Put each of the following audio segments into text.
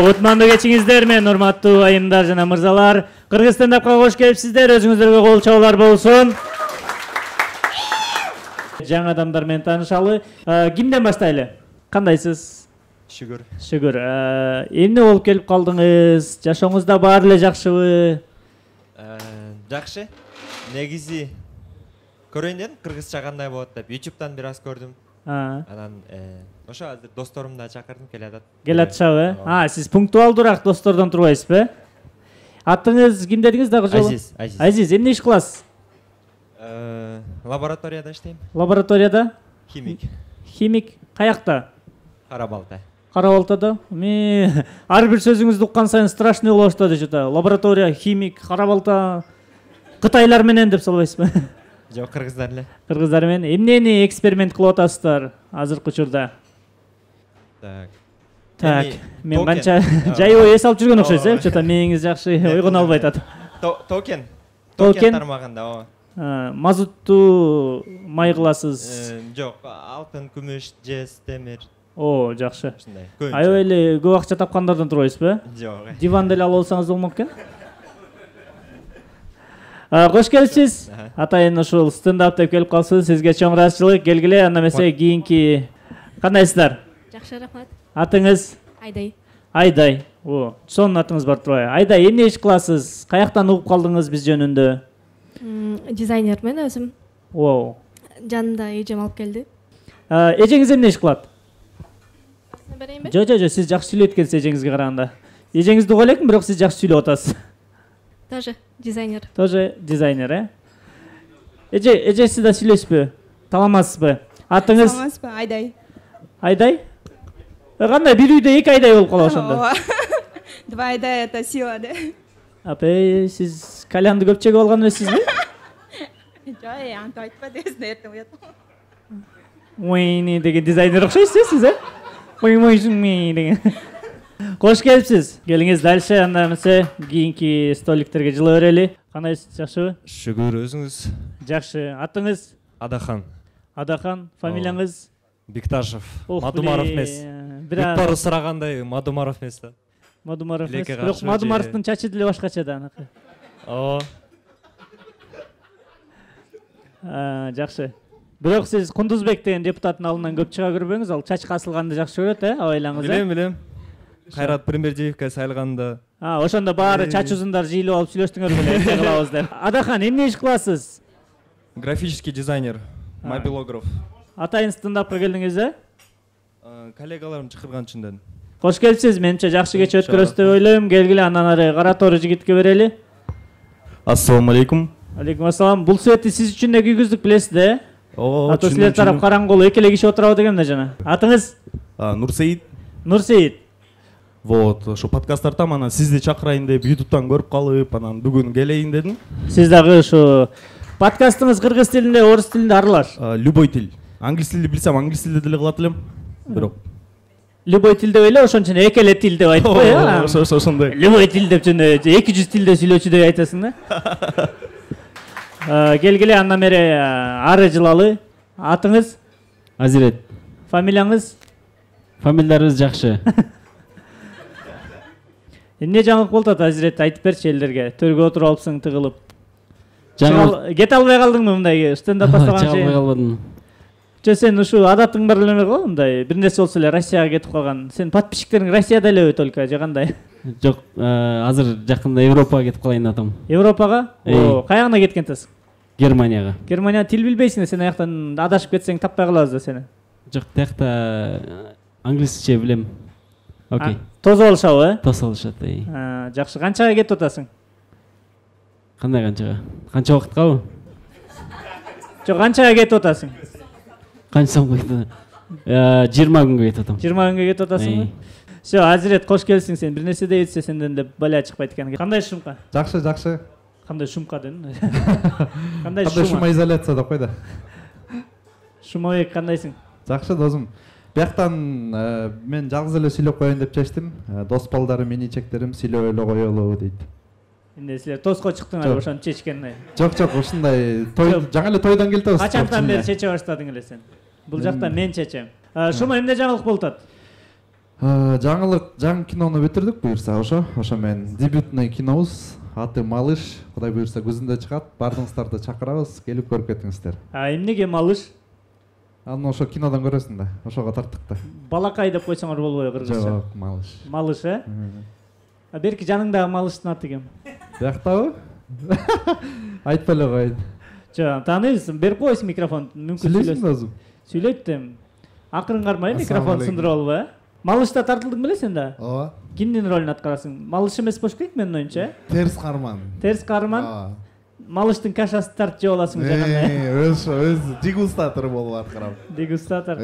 Утмандуу кечиңиздер мен, урматтуу айымдар жана мырзалар. Кыргыз стендапка кош келипсиздер, өзүңүздөргө кол чабуулар болсун. Жаңы адамдар менен таанышалы. Кимден баштайлы? Кандайсыз? Шүгүр. Эмне болуп келип калдыңыз? Жашооңузда баары эле жакшыбы? Жакшы. Негизи көрөйүн дедим, кыргызча кандай болот деп. YouTube'дан бир аз көрдүм. Анан ошо азыр досторумду да чакырдым, келатат. Келатышабы? Сиз пунктуалдуураак достордон турбайсызбы? Атыңыз ким дедиңиз дагы жолу? Азиз, эмне иш кыласыз? Лабораторияда иштейм. Лабораторияда? Химик. Каякта? Карабалта. Карабалтада? Ар бир сөзүңүздү уккан сайын страшный болуп баштады жата. Лаборатория, химик, Карабалта. Кытайлар менен деп салбайсызбы? Жок, кыргыздар эле. Кыргыздар менен эмнени эксперимент кылып атасыздар азыркы учурда? Так. Мен канча жайбы эс алып жүргөн окшойсуз, чота мээңиз жакшы ойгоно албай атат. Токен тармагында. Мазуттуу май кыласыз? Жок, алтын, күмүш, жез, темир. Жакшы. Аябай эле көп акча тапкандардан турбайсызбы? Жок. Диван деле алып алсаңыз болмок экен. Кош келипсиз. Атайын ушул стендап деп келип калсыз. Сизге чоң ыраазычылык. Келгиле, анда эмесе кийинки кандайсыздар? Жакшы, рахмат. Атыңыз? Айдай. Сонун атыңыз бар турбайбы? Айдай, эмне иш кыласыз? Каяктан угуп калдыңыз биз жөнүндө? Дизайнермен өзүм. Жанымда эжем алып келди. Эжеңиз эмне иш кылат? Берейинби? Жок, сиз жакшы сүйлөйт экенсиз эжеңизге караганда. Эжеңизди уга элекмин, бирок сиз жакшы сүйлөп атасыз. Тоже дизайнер. Эже сиз да сүйлөйсүзбү? Таламасызбы? Атыңыз? Таламасызбы? Айдай? Кандай бир үйдө эки Айдай болуп калат ошондо? Два Айдай это сила, да? Апай, сиз кальянды көп чегип алган эмессизби? Жок, антип айтпа десин, эртең уятам. Уйни деген дизайнер окшойсуз сиз, деген. Кош келипсиз. Келиңиз дальше, анда эмесе кийинки столиктерге жыла берели. Кандайсыз, жакшыбы? Шүгүр, өзүңүз? Жакшы. Атыңыз? Адахан. Адахан, фамилияңыз? Бикташев. Мадумаров эмес. Бүт баары сурагандай Мадумаров эмес да. Мадумаров эмес. Бирок Мадумаровдун чачы деле башкача да анакы. Жакшы. Бирок сиз Кундузбек деген депутаттын алдынан көп чыга көрбөңүз, ал чачка асылганды жакшы көрөт, абайлаңыз. Билем. Кайрат Премьер-Жиевке сайылганда. Ошондо баары чач узундар жыйылып алып сүйлөштүңөр беле, эмне кылабыз деп. Адахан, эмне иш кыласыз? Графический дизайнер, мобилограф. Атайын стендапка келдиңиз, Коллегаларым чакырган үчүн дедим. Кош келипсиз. Менимче жакшы кече өткөрөсүз деп ойлойм. Келгиле, андан ары кара тору жигитке берели. Ассалам алейкум. Алейкум ассалам. Бул светти сиз үчүн да күйгүздүк, билесиз да? Ата силер тарап караңгылуу, экеле киши отурабы дегем да жана. Атыңыз? Нурсейит. Вот, ошо подкасттарда анан сизди чакырайын деп YouTube'дан көрүп калып, анан бүгүн келейин дедим. Сиз дагы ушу подкастыңыз кыргыз тилинде, орус тилинде аралаш? Любой тил. Англис тилди билсем, англис тилде деле кылат элем. Бирок любой тил деп эле, ошон үчүн экеле тил деп айтпай, ошондой. Любой тил деп жөн 200 тилде сүйлөөчү деп айтасың да. Келгиле, андан бери ары жылалы. Атыңыз? Азирет. Фамилияңыз? Фамилияларыбыз жакшы. Эмне жаңылык болуп атат, Азирет, айтып берчи элдерге. Төргө отуруп алыпсың тыгылып. Кете албай калдыңбы мындай стендап баштаган чыга албай калбадым. Сен ушу адатың бар эле го, мындай бир нерсе болсо эле Россияга кетип калган. Сен подписчиктериң Россияда элеби только же кандай? Жок, азыр жакында Европага кетип калайын атам. Европага? Каягына кеткен атасың? Германияга. Германия тил билбейсиң, сен аяктан адашып кетсең таппай калабыз да сени. Жок, тиякта англисче билем. Окей. Тосуп алышабы, Тосуп алышат. Жакшы, канчага кетип атасың? Кандай канчага? Канча убакыткабы? Жок, канчага кетип атасың? Канча сом кетип? 20 күнгө кетип атам. 20 күнгө кетип атасыңбы? Всё, Азирет, кош келсиң. Сен бир нерсе дейсиң, сенден деп баля чыкпайт экен. Кандай шумка? Жакшы. Кандай шумка дедим? Кандай шумоизоляция деп койду. Шумовик, кандайсың? Жакшы, досум. Бияктан мен жалгыз эле сүйлөп коеюн деп чечтим. Дос балдарым, миничектерим сүйлөп эле коелу дейт. Эмне силер тоско чыктыңар, ошону чечкен? Жок, ушундай жаңы эле тойдон келип атабыз. Качантан бери чече баштадың эле сен? Бул жакта мен чечем. Шума, эмне жаңылык болуп атат? жаңы кинону бүтүрдүк буюрса, ошо менен дебютный кинобуз аты Малыш, Кудай буюрса күзүндө чыгат. Бардыңыздарды чакырабыз, келип көрүп кетиңиздер. Эмнеге Малыш? Аны ошо кинодон көрөсүң да, ошого тарттык да. Балакай деп койсоңор болбойбу кыргызча? Жок, Малыш. Малыш, Берки жаныңдагы Малыштын аты ким? Бияктабы? Айтпай эле коеюн. Жок, тааныйсың, берип койсуң микрофон. Мүмкүн Сүйлөйсүң да өзүң. Сүйлөйт. Акырын кармай микрофон сындырып алып, Малышта тартылдың беле сен да? Ооба. Кимдин ролун аткарасың? Малыш эмес болуш керек менин оюмча. Терс карман. Терс карман. Малыштын кашасы тартып жеп аласың жаганда. Өз дегустатор болуп аткарам. Дегустатор.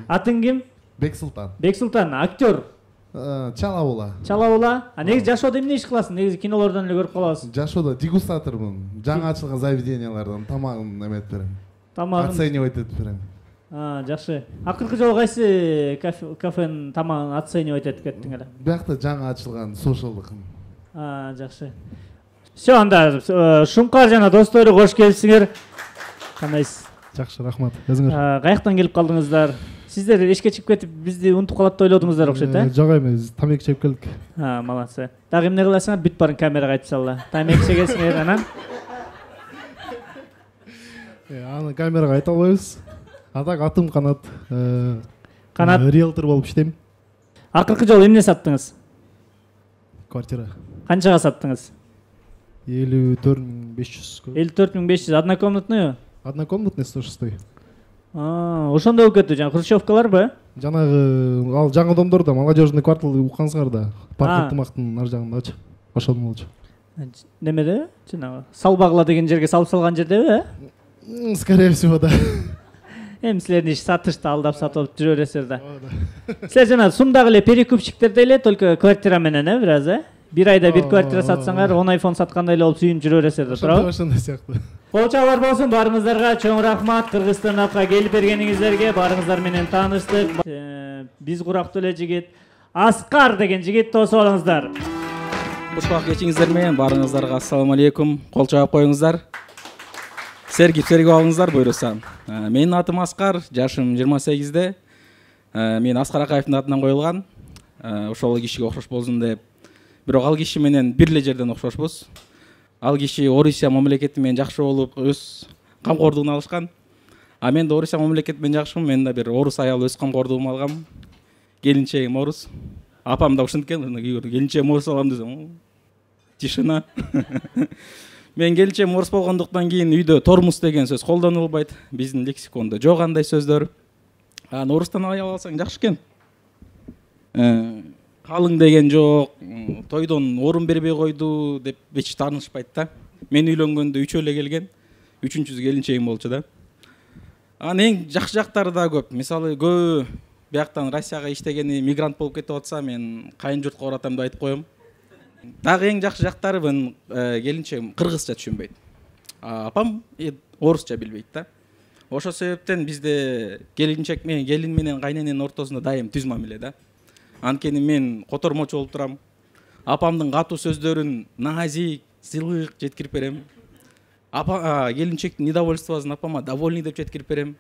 Атың ким? Бексултан. Бексултан, актер. Чалабула. Чалабула. Негизи жашоодо эмне иш кыласың? Негизи кинолордон эле көрүп калабыз. Жашоодо дегустатормун. Жаңы ачылган заведениялардан тамагын эметип берем. Тамагын оценивать этип берем. Жакшы. Акыркы жолу кайсы кафенин тамагын оценивать этип кеттиң эле? Биякта жаңы ачылган сошалдыкын. Жакшы. Всё, анда Шумкар жана достору кош келипсиңер. Кандайсыз? Жакшы, рахмат. Өзүңөр? Каяктан келип калдыңыздар? Сиздер эшке чыгып кетип бизди унутуп калат деп ойлодуңуздар окшойт, Жок эмес, тамеки чегип келдик. Молодцы. Дагы эмне кыласыңар? Бүт барын камерага айтып салла. Тамеки чегесиңер анан? Аны камерага айта албайбыз. Атак атым Канат. Канат риэлтор болуп иштейм. Акыркы жолу эмне саттыңыз? Квартира. Канчага саттыңыз? 54.500. 54.500. Однокомнатный? Однокомнатный 106. Ошондо болуп кетти, жана хрущевкаларбы? Жанагы ал жаңы домдордо молодежный квартал уккансыңар да. Парк ынтымактын ар жагындачы. Ошол болчу. Немеде? Жанагы Салбагыла деген жерге салып салган жердеби? Скорее всего, да. Силердин иш сатышты алдап сатып жүрө бересиңер да. Силер жана сумдагы эле перекупщиктердей эле, только квартира менен, бираз, Бир айда бир квартира сатсаңар, 10 iPhone саткандай эле болуп сүйүнүп жүрө бересиңер да, туурабы? Ошондой сыяктуу. Кол чабар болсун баарыңыздарга, чоң рахмат. Кыргызстан апка келип бергениңиздерге, баарыңыздар менен тааныштык. Биз курактуу эле жигит Аскар деген жигит тосуп алыңыздар. Бушкак кечиңиздер менен баарыңыздарга ассаламу алейкум. Кол чабап коюңуздар. Сергип алыңыздар буйруса. Менин атым Аскар, жашым 28-де. Мен Аскар Акаевдин атынан коюлган. Ошол кишиге окшош болсун деп. Бирок ал киши менен бир эле жерден окшошпуз. Ал киши Орусия мамлекети менен жакшы болуп, өз камкордугуна алышкан. Мен да Орусия мамлекети менен жакшымын. Мен да бир орус аял өз камкордугума алгам. Келинчегим орус. Апам да ушинтип экен, келинчегим орус алам десем, тишина. Мен келинчегим орус болгондуктан кийин үйдө тормуз деген сөз колдонулбайт. Биздин лексикондо жок андай сөздөр. Орустан аял алсаң жакшы экен. Калың деген жок, тойдон орун бербей койду деп эч таанышпайт да. Мен үйлөнгөндө 3 эле келген, 3-үнчүсү келинчегим болчу да. Эң жакшы жактары да көп. Мисалы, көбү бияктан Россияга иштегени мигрант болуп кетип атса, мен кайын журтка баратам деп айтып коем. Дагы эң жакшы жактары мен келинчегим кыргызча түшүнбөйт. Апам орусча билбейт да. Ошол себептен бизде келинчек менен келин менен кайнененин ортосунда дайым түз мамиле да. Анткени мен котормочу болуп турам. Апамдын катуу сөздөрүн назик, сыйлык жеткирип берем. Келинчектин недовольствосын апама довольный деп жеткирип берем.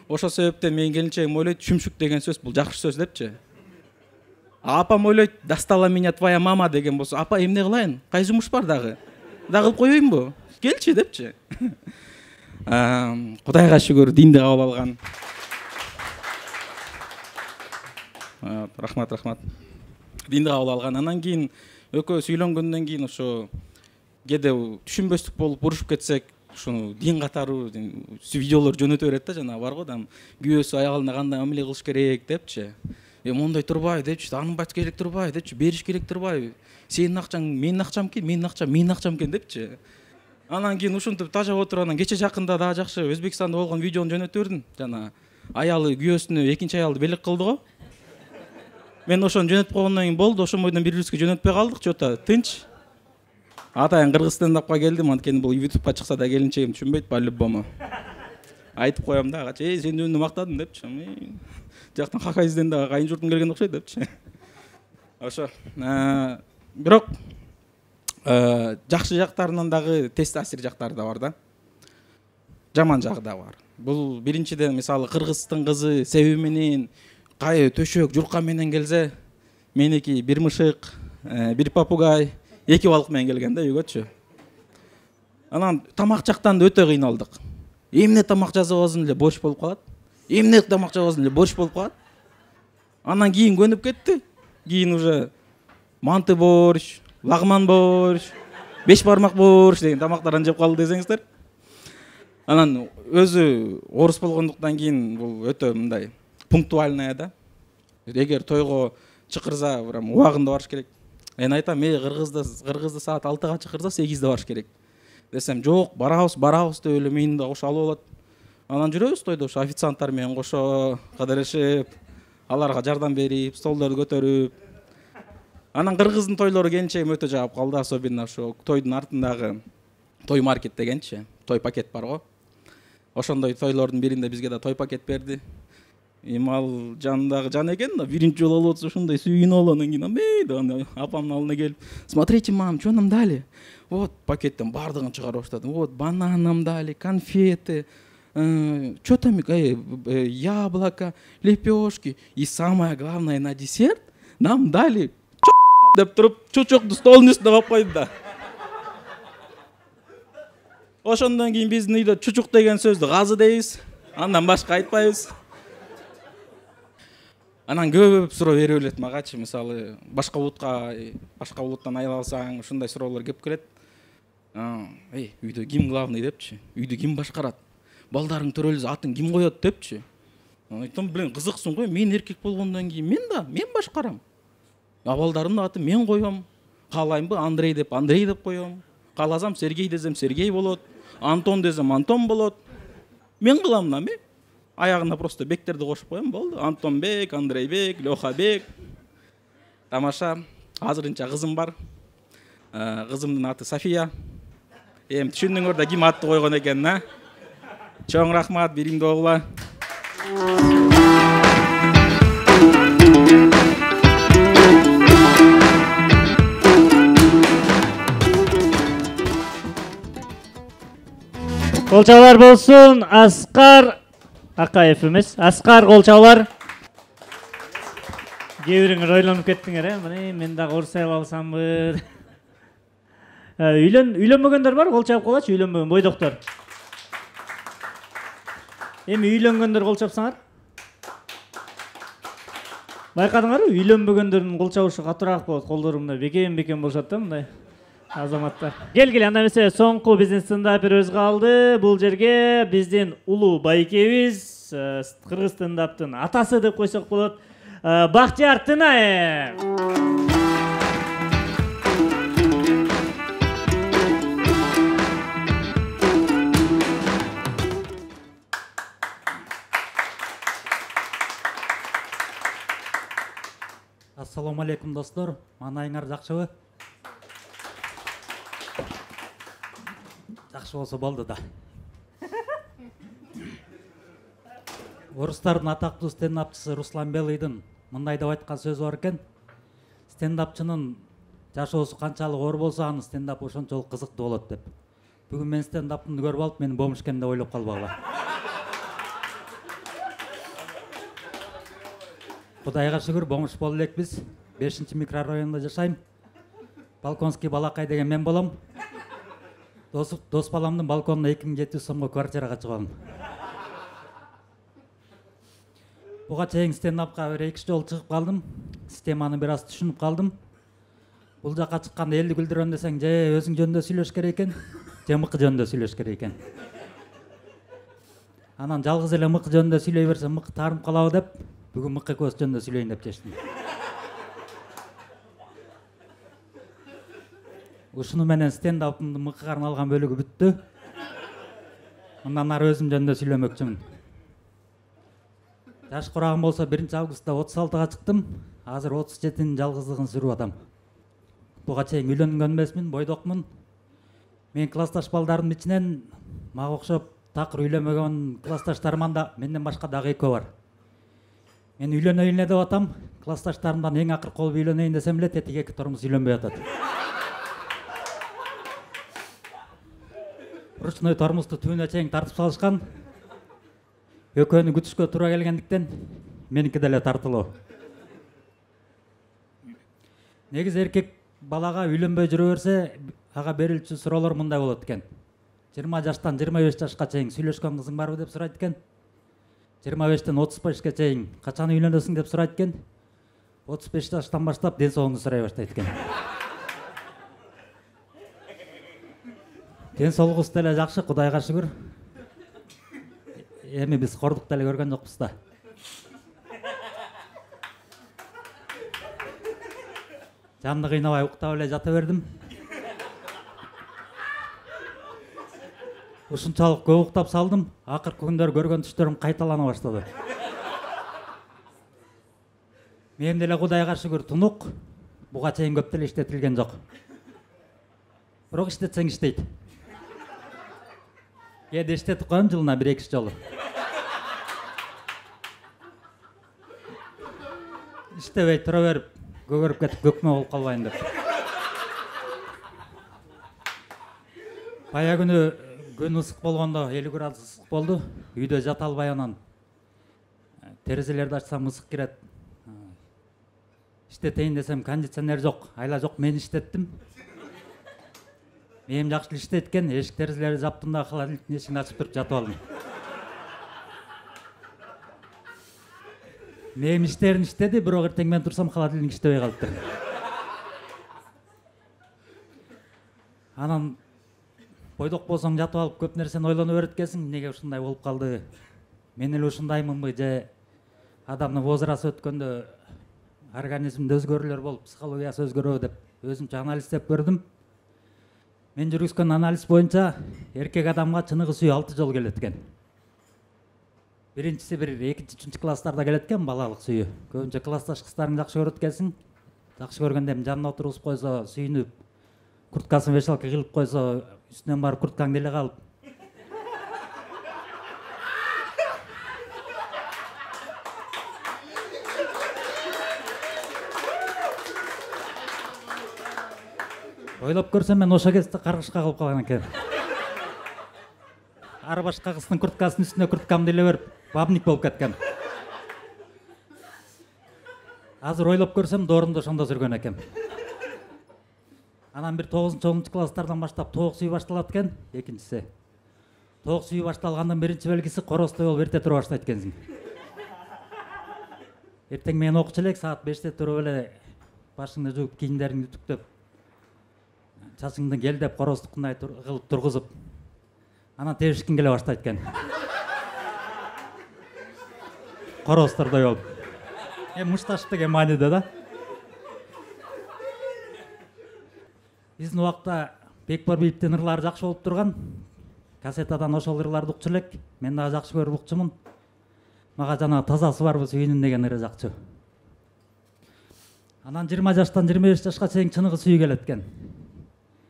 Ошол себептен менин келинчегим ойлойт, чүмшүк деген сөз бул жакшы сөз депчи. Апам ойлойт, достала меня твоя мама деген болсо, апа эмне кылайын? Кай жумуш бар дагы? Дагы кылып коеюнбу? Келчи депчи. Кудайга шүгүр, динди кабыл алган. Рахмат. Динди кабыл алган. Анан кийин экөө сүйлөнгөндөн кийин ошо кээде түшүнбөстүк болуп урушуп кетсек, ушуну дин катары видеолор жөнөтө берет да, жана бар го да, күйөөсү аягына кандай амиле кылыш керек депчи. Мондай турбай депчи, анын бат керек турбай депчи, бериш керек турбай. Сенин акчаң менин акчам экен, менин акчам экен депчи. Анан кийин ушинтип тажап отуруп, анан кече жакында дагы жакшы Өзбекстанда болгон видеону жөнөтө бердим. Жана аялы күйөөсүнө экинчи аялды белек кылды го. Мен ошону жөнөтүп койгондон кийин болду, ошон бойдон бири-бирибизге жөнөтпөй калдык, чота тынч. Атайын Кыргызстан апка келдим, анткени бул YouTubeга чыкса да келинчегим түшүнбөйт по-любому. Айтып коем да, сен жөнүндө мактадым депчи. Жактан Хакайзден да кайын журтун келген окшойт депчи. Ошо. Бирок жакшы жактарынан дагы тез таасир жактары да бар да. Жаман жагы да бар. Бул биринчиден мисалы кыргыздын кызы себеби менен кайы төшөк журка менен келсе, меники бир мышык, бир попугай, 2 балык менен келген да үйгөчү. Анан тамак жактан да өтө кыйналдык. Эмне тамак жазып алсам эле борщ болуп калат. Эмне тамак жазып алсам эле борщ болуп калат. Анан кийин көнүп кетти. Кийин уже манты борщ, лагман борщ, 5 бармак борщ деген тамактардан жеп калды десеңиздер. Анан өзү орус болгондуктан кийин бул өтө мындай пунктуальный да. Эгер тойго чакырса, прям убагында барыш керек. Мен айтам, кыргызды саат 6-га чакырса 8-де барыш керек. Десем, жок, барабыз деп эле мени да кошо алып алат. Анан жүрөбүз тойдо, ошо официанттар менен кошо кадырешип, аларга жардам берип, столдорду көтөрүп. Анан кыргыздын тойлору келинчегим өтө жагып калды, особенно ошо тойдун артындагы той маркет дегенчи, той пакет бар го. Ошондой тойлордун биринде бизге да той пакет берди. Ал жанындагы жан экен да, биринчи жолу алып атса ушундай сүйүнүп алгандан кийин мейли апамдын алдына келип, смотрите, мам, что нам дали? Вот пакеттен бардыгын чыгарып баштадым. Вот банан нам дали, конфеты, что там, яблоко, лепешки. И самое главное, на десерт нам дали деп туруп чучукту столдун үстүнө коюп койду да. Ошондон кийин биздин үйдө чучук деген сөздү газы дейбиз, андан башка айтпайбыз. Анан көп суроо берип элет магачы, мисалы, башка улуттан аял алсаң, ушундай суроолор кеп келет. Үйдө ким главный депчи, үйдү ким башкарат, балдарың төрөлсө атын ким коет депчи. Айтам, блин, кызыксың го, мен эркек болгондон кийин мен башкарам. Балдарымдын атын мен коем. Каалаймбы Андрей деп коем. Кааласам Сергей десем Сергей болот, Антон десем Антон болот. Мен кылам да, аягына просто бектерди кошуп коем, болду. Антон Бек, Андрей Бек, Леха Бек. Тамаша. Азырынча кызым бар. Кызымдын аты София. Эми түшүндүңөр да ким атты койгон экен, а? Чоң рахмат, биримди огула. Колчалар болсун, Аскар Акаев эмес, Аскар колчалар. Кээ-бириңер ойлонуп кеттиңер, мына мен дагы орус аял алсамбы. Үйлөнбөгөндөр бар, кол чаап калачы, үйлөнбөгөн бойдоктор. Эми үйлөнгөндөр кол чапсаңар. Байкадыңарбы? Үйлөнбөгөндөрдүн кол чабышы катуураак болот, колдору мындай бекем болушат да мындай азаматтар. Келгиле, анда эмесе соңку биздин стендапер калды. Бул жерге биздин улуу байкебиз, кыргыз стендаптын атасы деп койсок болот, Бахтияр Тынаев. Ассаламу алейкум достор, манайыңар жакшыбы? Жакшы болсо болду да. Орустардын атактуу стендапчысы Руслан Белыйдын мындай деп айткан сөзү бар экен. Стендапчынын жашоосу канчалык оор болсо, анын стендапы ошончолук кызыктуу болот деп. Бүгүн мен стендапымды көрүп алып, мени бомышкен деп ойлоп калбагыла. Кудайга шүгүр, бомуш боло элекпиз. 5-чи микрорайондо жашайм. Балконский балакай деген мен болом. Дос баламдын балконуна 2700 сомго квартирага чыгам. Буга чейин стендапка 1-2 жолу чыгып калдым. Системаны бир аз түшүнүп калдым. Бул жака чыкканда элди күлдүрөм десең, же өзүң жөнүндө сүйлөш керек экен, же мыкы жөнүндө сүйлөш керек экен. Анан жалгыз эле мыкы жөнүндө сүйлөй берсем мыкы таарынып калабы деп, бүгүн мыкы көз жөнүндө сүйлөйүн деп чечтим. Ушуну менен стендапымдын мыкыга арналган бөлүгү бүттү. Андан ары өзүм жөнүндө сүйлөмөкчүмүн. Жаш курагым болсо 1 августта 36-га чыктым. Азыр 37-nin жалгыздыгын сүрүп атам. Буга чейин үйлөнгөн эмесмин, бойдокмун. Мен классташ балдардын ичинен мага окшоп такыр үйлөнбөгөн классташтарым да менден башка дагы 2 бар. Мен үйлөнөйүн эле деп атам. Классташтарымдан эң акыркы болуп үйлөнөйүн десем эле тетиги 2 турмуз үйлөнбөй атат. Ручной тормозду түбүнө чейин тартып салышкан. Экөөнү күтүшкө туура келгендиктен меники деле тартылуу. негизи эркек балага үйлөнбөй жүрө берсе ага берилчү суроолор мындай болот экен. 20 жаштан 25 жашка чейин сүйлөшкөн кызың барбы деп сурайт экен. 25-тен 35-ке чейин качан үйлөнөсүң деп сурайт экен. 35 жаштан баштап ден соолугуңду сурай баштайт экен. Ден соолугубуз деле жакшы, Кудайга шүгүр. Эми биз кордук деле көргөн жокпуз да. Жанды кыйнабай уктап эле жата бердим. Ушунчалык көп уктап салдым, акыркы күндөр көргөн түштөрүм кайталана баштады. Мен деле Кудайга шүгүр тунук, буга чейин көп деле иштетилген жок. Бирок иштетсең иштейт. Кээде иштетип коем жылына 1-2 жолу. Иштебей тура берип, көгөрүп кетип көкмө болуп калбайын деп. Бая күнү күн ысык болгондо 50 градус ысык болду. Үйдө жата албай анан терезелерди ачсам ысык кирет. Иштетейин десем кондиционер жок, айла жок, мен иштеттим. Меним жакшы иштейт экен, эшик терезелерди жаптым да холодильниктин эшигин ачып туруп жатып алдым. Менин иштерин иштеди, бирок эртең мен турсам холодильник иштебей калыптыр. Анан бойдок болсоң жатып алып көп нерсени ойлоно берет экенсиң, неге ушундай болуп калды? Мен эле ушундаймынбы же адамдын возрасы өткөндө организмде өзгөрүүлөр болуп, психологиясы өзгөрөбү деп өзүмчө анализдеп көрдүм. Мен жүргүзгөн анализ боюнча эркек адамга чыныгы сүйүү 6 жолу келет экен. Биринчиси 2-3 класстарда келет экен балалык сүйүү. Көбүнчө классташ кыздарың жакшы көрөт экенсиң. Жакшы көргөндө эми жанына отургузуп койсо, сүйүнүп, курткасын вешалка кылып койсо, үстүнөн барып курткаң деле калып. Ойлоп көрсөм мен ошо кезде каргышка калып калган экен. Ар башка кыздын курткасынын үстүнө курткамды иле берип, бабник болуп кеткем. Азыр ойлоп көрсөм, доорунда ошондо жүргөн экем. Анан бир 9-10 класстардан баштап тоок сүйүү башталат экен, экинчиси. Тоок сүйүү башталгандын биринчи белгиси коростой болуп эрте тура баштайт экенсиң. Эртең менен окучу элек саат 5-те туруп эле башыңды жууп, кийимдериңди үтүктөп, чачыңды келдеп, коростукундай кылып тургузуп, анан тебишкиң келе баштайт экен. Коростордой болуп. Мушташ деген мааниде да. Биздин убакта Бекбор Бийиптин ырлары жакшы болуп турган. Кассетадан ошол ырларды укчу элек. Мен дагы жакшы көрүп укчумун. Мага жана тазасы барбы сүйүүнүн деген ыры жакчу. Анан 20 жаштан 25 жашка чейин чыныгы сүйүү келет экен.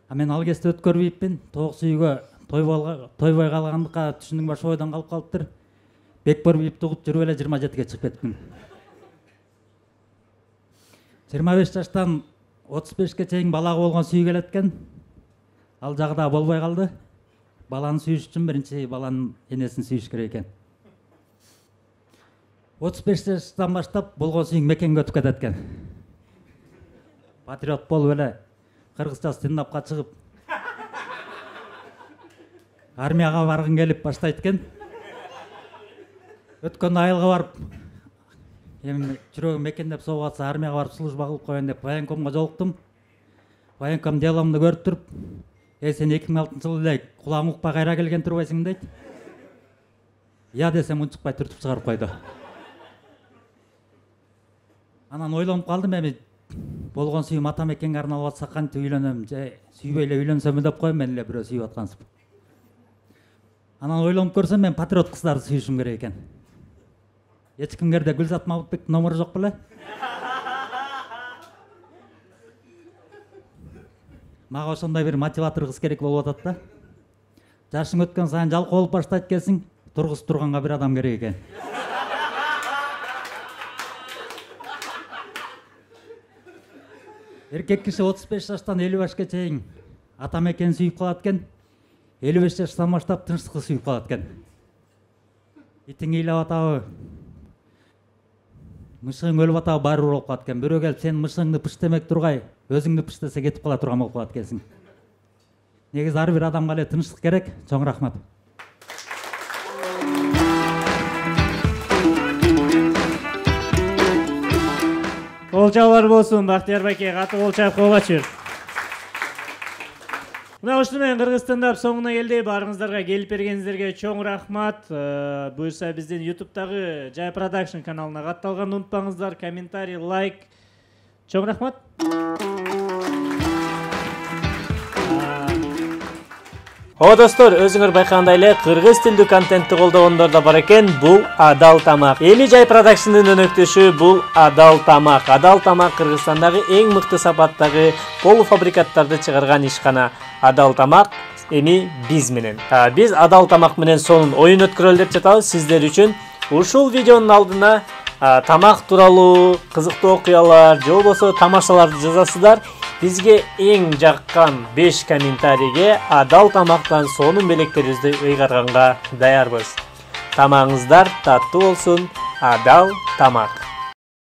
А мен ал кезде өткөрбөйпмүн. Тоок сүйүүгө тойбой калгандыкка түшүндүң башы ойдон калып калыптыр. Бекбор Бийипти угуп жүрүп эле 27-ге чыгып кеттим. 25 жаштан 35-ке чейин балага болгон сүйүү келет экен. Ал жагы да болбой калды. Баланы сүйүш үчүн биринчи баланын энесин сүйүш керек экен. 35 жаштан баштап болгон сүйүң мекенге өтүп кетет экен. Патриот болуп эле кыргызча стендапка чыгып, армияга баргың келип баштайт экен. Өткөн айылга барып, эми жүрөгүм мекендеп соғып атса, армияга барып служба кылып коеюн деп военкомго жолуктум. Военком деломду көрүп туруп, сен 2006 эле кулагың укпай кайра келген турбайсың дейт. Я десем унчукпай түртүп чыгарып койду. Анан ойлонуп калдым, эми болгон сүйүүм ата мекенге арналып атса кантип үйлөнөм же сүйбөй эле үйлөнсөмү деп коем, мен эле бирөө сүйүп аткансып. Анан ойлонуп көрсөм, мен патриот кыздарды сүйүшүм керек экен. Эч кимдерде Гүлзат Мамытбектин номуру жок беле? Мага ошондой бир мотиватор кыз керек болуп атат да. Жашың өткөн сайын жалкоо болуп баштайт экенсиң, тургузуп турганга бир адам керек экен. Эркек киши 35 жаштан 55-ке чейин ата мекенин сүйүп калат экен. 55 жаштан баштап тынчсызды сүйүп калат экен. Итиң ыйлап атабы? мышыгың өлүп атабы баары болуп калат экен. Бирөө келип сенин мышыгыңды пыштемек тургай, өзүңдү пыштесе кетип кала турган болуп калат экенсиң. Негизи ар бир адамга эле тынчтык керек. Чоң рахмат. Кол чабуулар болсун, Бактияр байке, катуу кол чаап койгочу. Мына ушуну менен Кыргызстандап соңуна келди. Баарыңыздарга келип бергениңиздерге чоң рахмат. Буюрса биздин YouTube'дагы Жай Production каналына катталганды унутпаңыздар. Комментарий, лайк. Чоң рахмат. О достор, өзүңөр байкагандай эле кыргыз тилдүү контентти колдогондор да бар экен. Бул Адал Тамак. Эми Жай Продакшндын өнөктөшү бул Адал Тамак. Адал Тамак Кыргызстандагы эң мыкты сапаттагы полуфабрикаттарды чыгарган ишкана. Адал Тамак эми биз менен. Биз Адал Тамак менен сонун оюн өткөрөлү деп жатабыз сиздер үчүн. Ушул видеонун алдына тамак тууралуу кызыктуу окуялар же болбосо тамашаларды жазасыздар. Бизге эң жаккан 5 комментарийге Адал Тамактан сонун белектерибизди ыйгарганга даярбыз. Тамагыңыздар таттуу болсун. Адал Тамак.